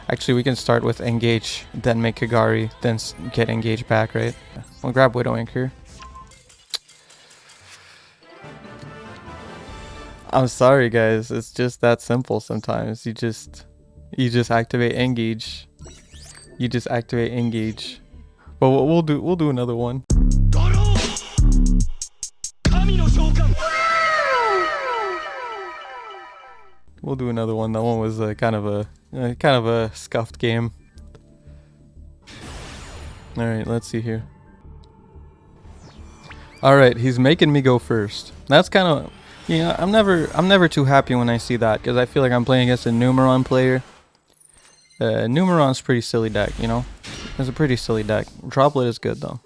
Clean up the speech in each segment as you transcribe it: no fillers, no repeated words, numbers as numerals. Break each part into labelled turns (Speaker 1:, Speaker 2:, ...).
Speaker 1: Actually, we can start with engage, then make Kagari, then get engage back, right? We'll grab Widow Anchor. I'm sorry, guys. It's just that simple sometimes. You just activate engage. You just activate engage. But we'll do another one. We'll do another one. That one was kind of a scuffed game. All right, let's see here. All right, he's making me go first. That's kind of, you know, I'm never too happy when I see that, because I feel like I'm playing against a Numeron player. Numeron's pretty silly deck, you know. It's a pretty silly deck. Droplet is good though.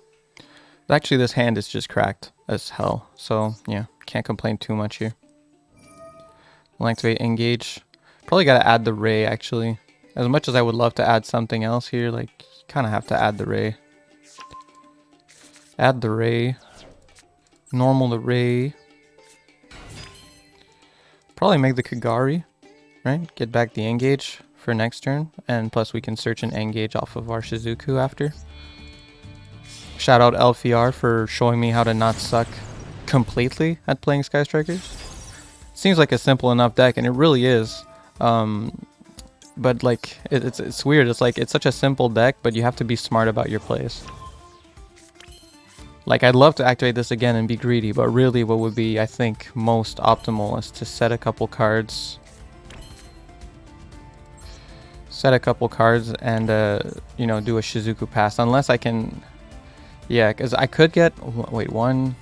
Speaker 1: Actually, this hand is just cracked as hell. So yeah, can't complain too much here. We'll activate engage. Probably gotta add the ray actually. As much as I would love to add something else here, like you kind of have to add the ray. Add the ray. Normal the ray. Probably make the Kagari, right? Get back the engage for next turn, and plus we can search and engage off of our Shizuku after. Shout out LVR for showing me how to not suck completely at playing Sky Strikers. Seems like a simple enough deck, and it really is. But like it's weird. It's like it's such a simple deck, but you have to be smart about your plays. Like I'd love to activate this again and be greedy, but really what would be, I think, most optimal is to set a couple cards. Set a couple cards and you know, do a Shizuku pass, unless I can, yeah, because I could get, wait, one,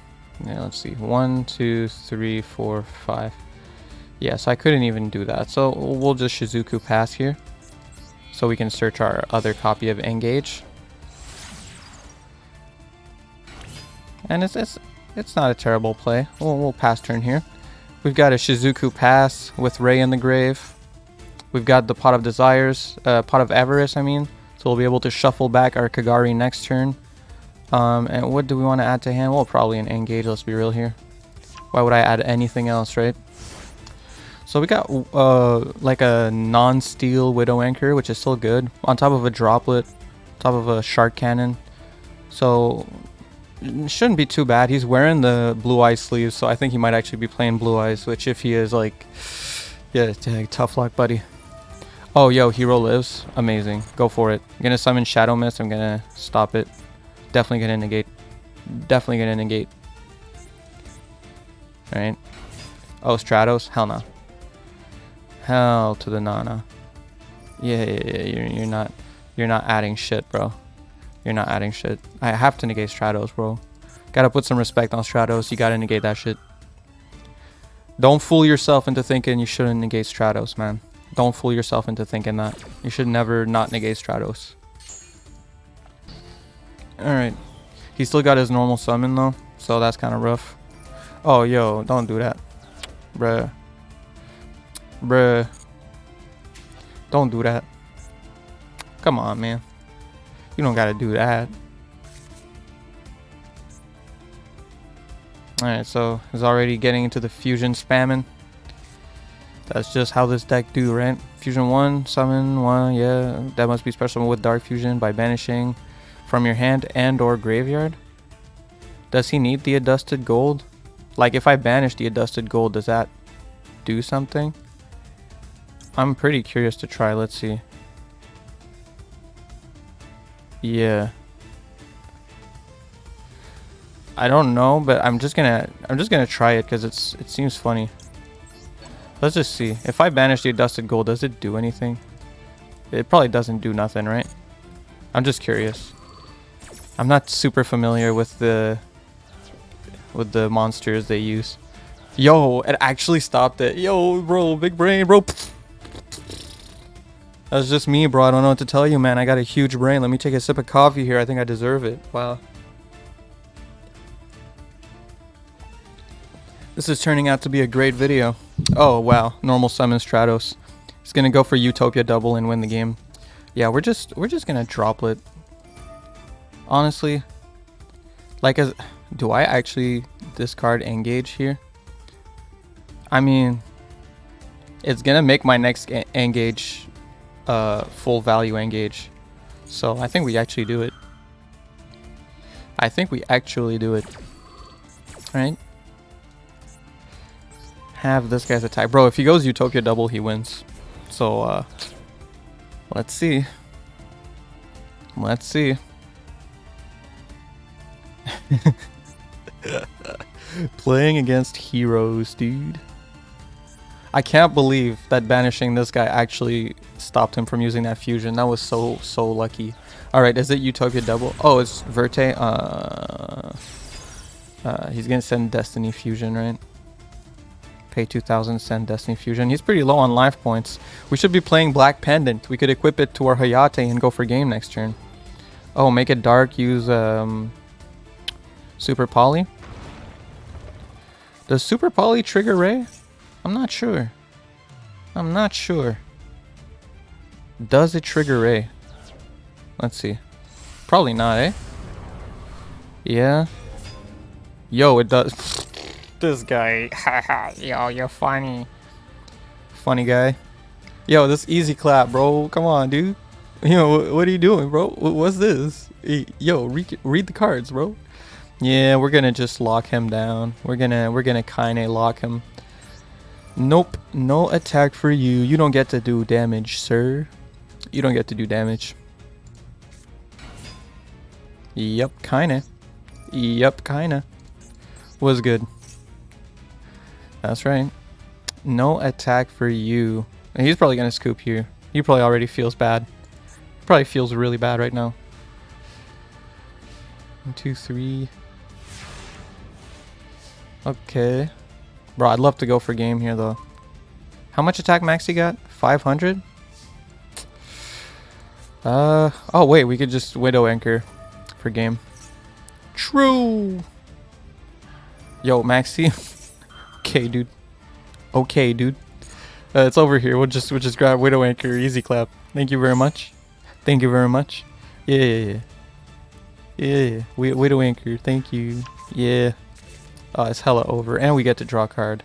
Speaker 1: yeah, let's see, 1 2 3 4 5, yeah, so I couldn't even do that, so we'll just Shizuku pass here so we can search our other copy of engage, and it's not a terrible play. We'll pass turn here. We've got a Shizuku pass with Ray in the grave. We've got the Pot of Desires, Pot of Avarice, I mean. So we'll be able to shuffle back our Kagari next turn. And what do we want to add to hand? Well, probably an engage, let's be real here. Why would I add anything else, right? So we got like a non-steel Widow Anchor, which is still good. On top of a Droplet, top of a Shark Cannon. So it shouldn't be too bad. He's wearing the Blue Eyes sleeves, so I think he might actually be playing Blue Eyes, which if he is, like, yeah, tough luck, buddy. Oh, yo, hero lives. Amazing. Go for it. I'm gonna summon Shadow Mist. I'm gonna stop it. Definitely gonna negate. Definitely gonna negate. Alright. Oh, Stratos? Hell no. Hell to the Nana. Yeah. You're not adding shit, bro. You're not adding shit. I have to negate Stratos, bro. Gotta put some respect on Stratos. You gotta negate that shit. Don't fool yourself into thinking you shouldn't negate Stratos, man. Don't fool yourself into thinking that. You should never not negate Stratos. Alright. He still got his normal summon though, so that's kind of rough. Oh, yo, don't do that. Bruh. Bruh. Don't do that. Come on, man. You don't gotta do that. Alright, so he's already getting into the fusion spamming. That's just how this deck do, right? Fusion 1, summon 1, yeah. That must be special with Dark Fusion by banishing from your hand and or graveyard. Does he need the Adusted Gold? Like, if I banish the Adusted Gold, does that do something? I'm pretty curious to try. Let's see. Yeah. I don't know, but I'm just gonna try it because it seems funny. Let's just see. If I banish the Adusted Gold, does it do anything? It probably doesn't do nothing, right? I'm just curious. I'm not super familiar with the monsters they use. Yo, it actually stopped it. Yo, bro, big brain, bro. That's just me, bro. I don't know what to tell you, man. I got a huge brain. Let me take a sip of coffee here. I think I deserve it. Wow. This is turning out to be a great video. Oh, wow. Normal summon Stratos. He's going to go for Utopia double and win the game. Yeah, we're just going to Droplet. Honestly, like, do I actually discard engage here? I mean, it's going to make my next engage full value engage. So I think we actually do it. I think we actually do it. Right? Have this guy's attack. Bro, if he goes Utopia double, he wins. So, let's see. Let's see. Playing against heroes, dude. I can't believe that banishing this guy actually stopped him from using that fusion. That was so lucky. Alright, is it Utopia double? Oh, it's Verte. He's gonna send Destiny Fusion, right? Pay 2,000, send Destiny Fusion. He's pretty low on life points. We should be playing Black Pendant. We could equip it to our Hayate and go for game next turn. Oh, make it dark, use Super Poly. Does Super Poly trigger Ray? I'm not sure. I'm not sure. Does it trigger Ray? Let's see. Probably not, eh? Yeah. Yo, it does. This guy. Haha, yo, you're funny. Funny guy. Yo, this easy clap, bro. Come on, dude. Yo, what are you doing, bro? What's this? Yo, read the cards, bro. Yeah, we're gonna just lock him down. We're gonna kinda lock him. Nope, no attack for you. You don't get to do damage, sir. You don't get to do damage. Yep, kinda. Yep, kinda. Was good. That's right. No attack for you. And he's probably gonna scoop here. He probably already feels bad. Probably feels really bad right now. 1, 2, 3. Okay. Bro, I'd love to go for game here though. How much attack max he got? 500? Oh wait, we could just Widow Anchor for game. True. Yo, Maxi. Okay, dude. Okay, dude. It's over here. We'll just grab Widow Anchor. Easy clap. Thank you very much. Thank you very much. Yeah. Yeah. Widow Anchor. Thank you. Yeah. Oh, it's hella over. And we get to draw a card.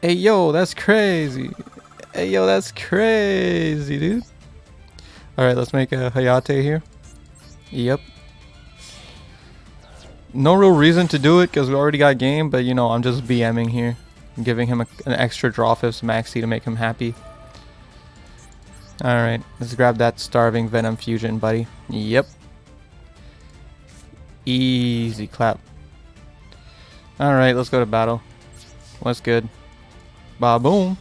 Speaker 1: Hey, yo, that's crazy. Hey, yo, that's crazy, dude. Alright, let's make a Hayate here. Yep. No real reason to do it because we already got game, but you know, I'm just BMing here. I'm giving him an extra draw fifth Maxi to make him happy. Alright, let's grab that Starving Venom Fusion, buddy. Yep. Easy clap. Alright, let's go to battle. What's good? Ba-boom.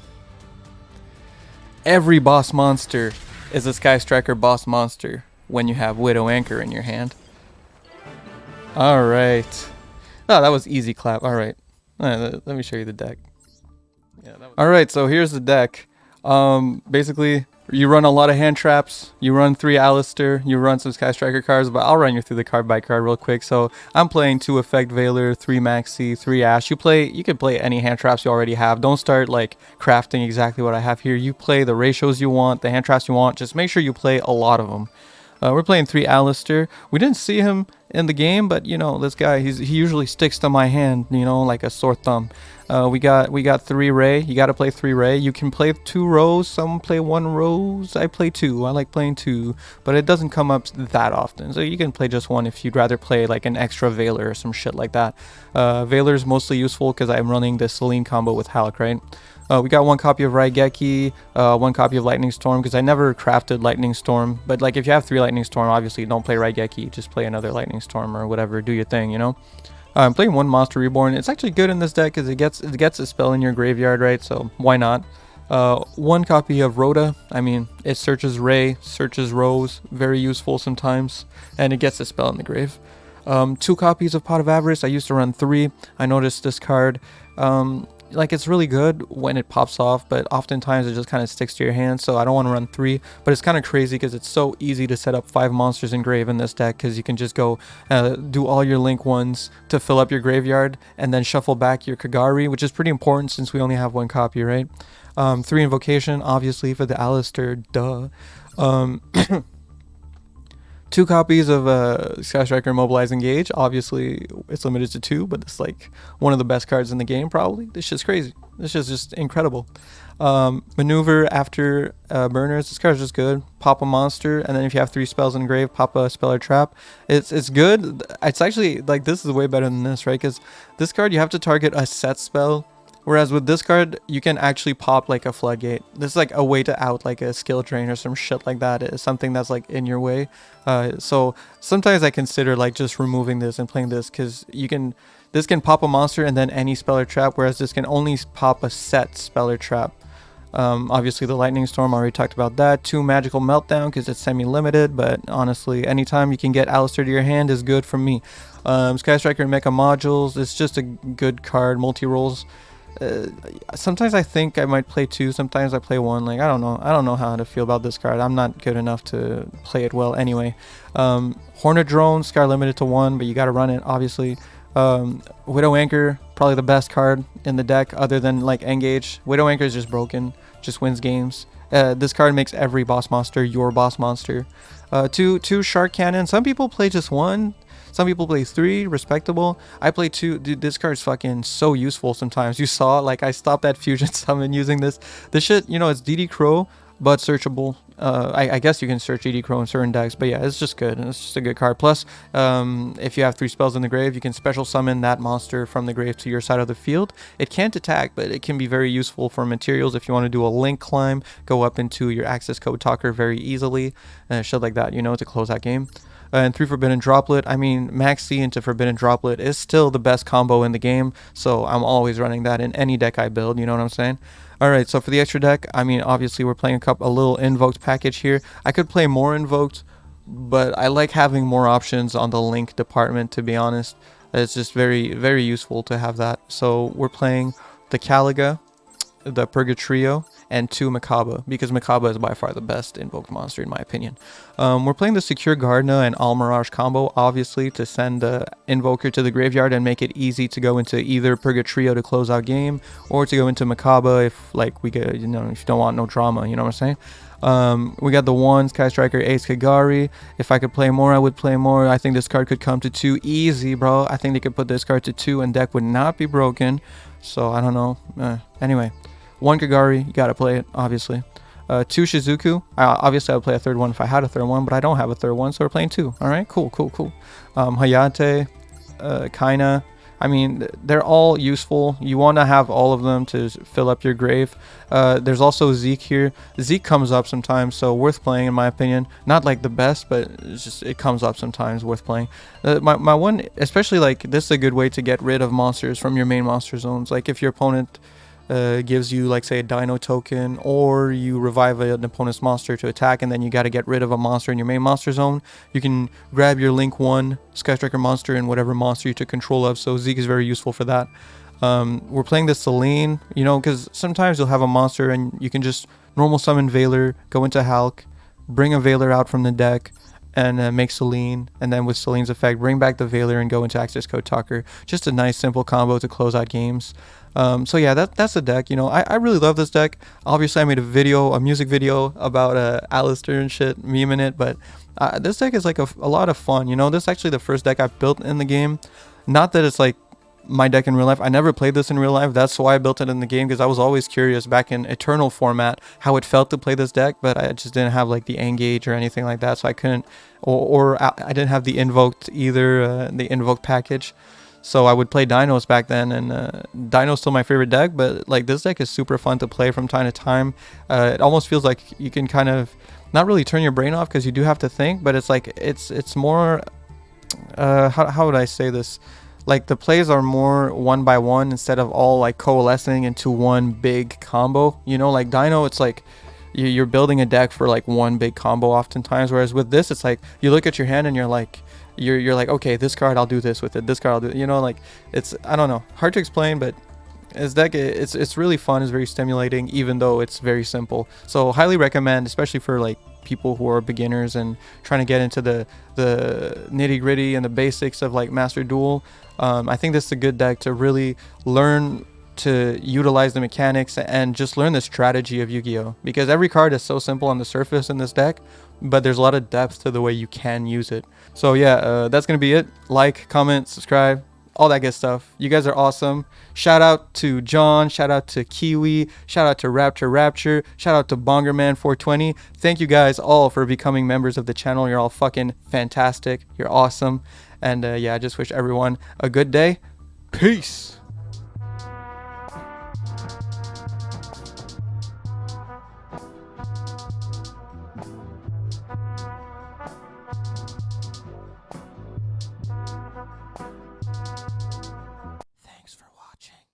Speaker 1: Every boss monster is a Sky Striker boss monster when you have Widow Anchor in your hand. Alright. Oh, that was easy clap. Alright. Let me show you the deck. Yeah, alright, so here's the deck. Basically, you run a lot of hand traps. You run 3 aleister. You run some Sky Striker cards, but I'll run you through the card by card real quick. So I'm playing 2 Effect Veiler, 3 Maxi, 3 Ash. You can play any hand traps you already have. Don't start like crafting exactly what I have here. You play the ratios you want, the hand traps you want. Just make sure you play a lot of them. We're playing 3 aleister. We didn't see him in the game, but you know, this guy, he usually sticks to my hand, you know, like a sore thumb. We got 3 Ray. You got to play 3 Ray. You can play 2 Rose. Some play 1 Rose. I play 2. I like playing 2, but it doesn't come up that often. So you can play just 1 if you'd rather play like an extra Veiler or some shit like that. Veiler is mostly useful because I'm running the Celine combo with Halak, right? We got 1 copy of Raigeki, 1 copy of Lightning Storm, because I never crafted Lightning Storm. But like if you have 3 Lightning Storm, obviously don't play Raigeki, just play another Lightning Storm or whatever, do your thing, you know? I'm playing 1 Monster Reborn. It's actually good in this deck because it gets a spell in your graveyard, right? So why not? 1 copy of Rhoda. I mean, it searches Ray, searches Rose, very useful sometimes, and it gets a spell in the grave. 2 copies of Pot of Avarice. I used to run 3. I noticed this card. Like it's really good when it pops off, but oftentimes it just kind of sticks to your hand, so I don't want to run 3. But it's kind of crazy because it's so easy to set up 5 monsters in grave in this deck, because you can just go do all your link ones to fill up your graveyard and then shuffle back your Kagari, which is pretty important since we only have 1 copy, right? 3 Invocation, obviously, for the aleister, duh. 2 copies of Sky Striker Mobilize Engage. Obviously, it's limited to 2, but it's like one of the best cards in the game, probably. This shit's crazy. This shit's just incredible. Maneuver after burners. This card is just good. Pop a monster, and then if you have 3 spells in the grave, pop a spell or trap. It's good. It's actually like this is way better than this, right? Because this card you have to target a set spell. Whereas with this card, you can actually pop like a floodgate. This is like a way to out like a skill drain or some shit like that. It's something that's like in your way. So sometimes I consider like just removing this and playing this because this can pop a monster and then any spell or trap, whereas this can only pop a set spell or trap. Obviously the lightning storm, I already talked about that. 2 magical meltdown because it's semi-limited, but honestly anytime you can get aleister to your hand is good for me. Sky Striker Mecha modules, it's just a good card. Multi-rolls. Sometimes I think I might play 2, sometimes I play 1. Like I don't know how to feel about this card. I'm not good enough to play it well anyway. Hornet Drone, Scar limited to 1, but you gotta run it obviously. Widow Anchor, probably the best card in the deck other than like Engage. Widow Anchor is just broken, just wins games. This card makes every boss monster your boss monster. 2 Shark Cannon. Some people play just 1. Some people play 3, respectable. I play 2. Dude, this card's fucking so useful sometimes. You saw, like, I stopped that fusion summon using this. This shit, you know, it's DD Crow, but searchable. I guess you can search DD Crow in certain decks, but yeah, it's just good. It's just a good card. Plus, if you have 3 spells in the grave, you can special summon that monster from the grave to your side of the field. It can't attack, but it can be very useful for materials if you want to do a link climb, go up into your access code talker very easily, shit like that, you know, to close that game. And 3 Forbidden Droplet. I mean, Max C into Forbidden Droplet is still the best combo in the game, so I'm always running that in any deck I build, you know what I'm saying? Alright, so for the extra deck, I mean, obviously we're playing a little Invoked package here. I could play more Invoked, but I like having more options on the link department, to be honest. It's just very, very useful to have that. So we're playing the Caliga, the Purgatrio, and 2 Makaba, because Makaba is by far the best invoked monster in my opinion. We're playing the Secure Gardna and Almirage combo, obviously, to send the Invoker to the graveyard and make it easy to go into either Purgatrio to close out game, or to go into Makaba if, like, we get, you know, if you don't want no drama, you know what I'm saying? We got the 1 Sky Striker Ace Kagari. If I could play more, I would play more. I think this card could come to 2 easy, bro. I think they could put this card to 2 and deck would not be broken. So, I don't know. Anyway. 1 Kagari, you gotta play it, obviously. 2 Shizuku. Obviously, I would play a 3rd one if I had a 3rd one, but I don't have a 3rd one, so we're playing 2. Alright, cool. Hayate, Kaina. I mean, they're all useful. You want to have all of them to fill up your grave. There's also Zeke here. Zeke comes up sometimes, so worth playing in my opinion. Not like the best, but it's just, it comes up sometimes, worth playing. My one, especially like, this is a good way to get rid of monsters from your main monster zones. Like if your opponent gives you, like, say, a dino token, or you revive an opponent's monster to attack, and then you got to get rid of a monster in your main monster zone, you can grab your link 1 Sky Striker monster and whatever monster you took control of. So Zeke is very useful for that. We're playing the Selene, you know, because sometimes you'll have a monster and you can just normal summon Veiler, go into Hulk, bring a Veiler out from the deck, and make Selene, and then with Selene's effect, bring back the Veiler and go into Access Code Talker. Just a nice simple combo to close out games. So yeah, that's the deck. You know, I really love this deck. Obviously, I made a music video about aleister and shit, memeing it, but this deck is like a lot of fun. You know, this is actually the first deck I've built in the game. Not that it's like my deck in real life. I never played this in real life. That's why I built it in the game, because I was always curious back in Eternal format how it felt to play this deck, but I just didn't have like the Engage or anything like that, so I couldn't, or I didn't have the Invoked either, the Invoked package. So I would play Dinos back then, and Dino's still my favorite deck, but like this deck is super fun to play from time to time. It almost feels like you can kind of not really turn your brain off, because you do have to think, but it's like it's more how would I say this? Like the plays are more one by one instead of all like coalescing into one big combo. You know, like Dino, it's like you're building a deck for like one big combo oftentimes. Whereas with this, it's like you look at your hand and you're like, okay, this card I'll do this with it. This card I'll do. You know, like it's, I don't know, hard to explain, but this deck, it's really fun. It's very stimulating, even though it's very simple. So highly recommend, especially for like people who are beginners and trying to get into the nitty gritty and the basics of like Master Duel. I think this is a good deck to really learn to utilize the mechanics and just learn the strategy of Yu-Gi-Oh! Because every card is so simple on the surface in this deck, but there's a lot of depth to the way you can use it. So yeah, that's gonna be it. Like, comment, subscribe. all that good stuff. You guys are awesome. Shout out to John. Shout out to Kiwi. Shout out to Rapture. Shout out to Bongerman420. Thank you guys all for becoming members of the channel. You're all fucking fantastic. You're awesome. And yeah, I just wish everyone a good day. Peace.